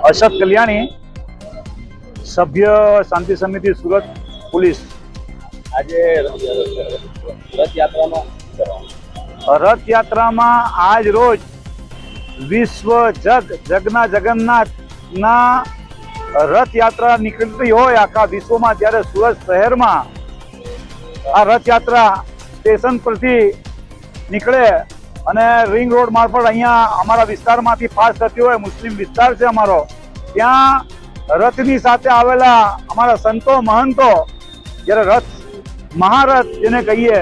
અશરફ કલ્યાણી, સભ્ય શાંતિ સમિતિ સુરત પોલીસ। આજે રથયાત્રામાં આજ રોજ વિશ્વ જગના જગન્નાથના રથયાત્રા નીકળતી હોય આખા વિશ્વમાં, ત્યારે સુરત શહેરમાં આ રથયાત્રા સ્ટેશન પરથી નીકળે અને રિંગ રોડ મારફત અહીંયા અમારા વિસ્તારમાંથી પાસ થતી હોય, મુસ્લિમ વિસ્તાર છે અમારો, ત્યાં રથની સાથે આવેલા અમારા સંતો મહંતો, જ્યારે રથ મહારથ જેને કહીએ,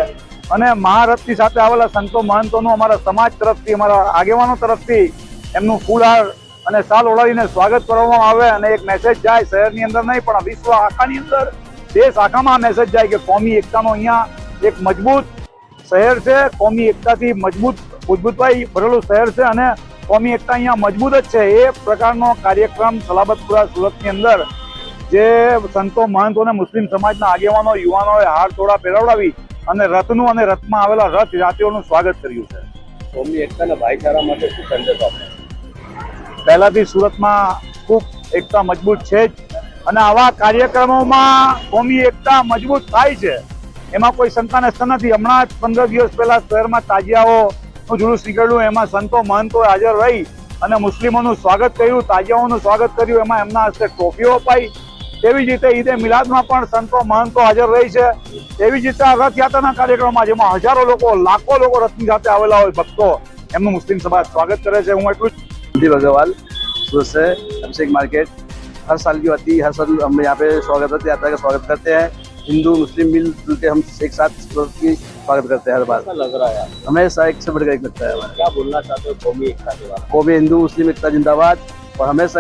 અને મહારથની સાથે આવેલા સંતો મહંતોનું અમારા સમાજ તરફથી, અમારા આગેવાનો તરફથી એમનું ફૂલહાર અને શાલ ઓઢાડીને સ્વાગત કરવામાં આવે અને એક મેસેજ જાય, શહેરની અંદર નહીં પણ વિશ્વ આખાની અંદર, દેશ આખામાં મેસેજ જાય કે કોમી એકતાનો અહીંયા એક મજબૂત શહેર છે, કોમી એકતાથી મજબૂતાઈ ભરેલું શહેર છે અને કોમી એકતા અહીંયા મજબૂત જ છે। એ પ્રકારનો કાર્યક્રમ સલાબતપુરા સુરતની અંદર જે સંતો મહંતો અને મુસ્લિમ સમાજના આગેવાનો યુવાનોએ હાર તોડા પહેરાવડાવી અને રથનું અને રથમાં આવેલા રથ જાતિઓનું સ્વાગત કર્યું છે। કોમી એકતા અને ભાઈચારા માટે શું સંદેશ આપે? પહેલાથી સુરતમાં ખૂબ એકતા મજબૂત છે જ, અને આવા કાર્યક્રમોમાં કોમી એકતા મજબૂત થાય છે, એમાં કોઈ શંકા નથી। હમણાં જ 15 દિવસ પહેલા શહેરમાં તાજિયાઓનું જુલુસ નીકળ્યું, એમાં સંતો મહંતોએ હાજર રહી અને મુસ્લિમોનું સ્વાગત કર્યું, તાજિયાઓનું સ્વાગત કર્યું, એમાં એમના હસ્તે ટ્રોફીઓ અપાઈ। તેવી જ રીતે ઈદે મિલાદમાં પણ સંતો મહંતો હાજર રહી છે। એવી જ રીતે આ રથયાત્રાના કાર્યક્રમમાં જેમાં હજારો લોકો, લાખો લોકો રથની સાથે આવેલા હોય ભક્તો, એમનું મુસ્લિમ સમાજ સ્વાગત કરે છે। હું એટલું જ अग्रवाल सूरत से अभिषेक मार्केट, हर साल की होती है, हर साल हम यहाँ पे रथ यात्रा का स्वागत करते हैं। हिंदू मुस्लिम मिलजुल के हम एक साथ की स्वागत करते हैं हर बार। लग रहा है हमें एक से बढ़कर एक लगता है। क्या बोलना चाहते हो कौमी एकता के बारे में? कौमी हिंदू मुस्लिम एकता जिंदाबाद, और हमेशा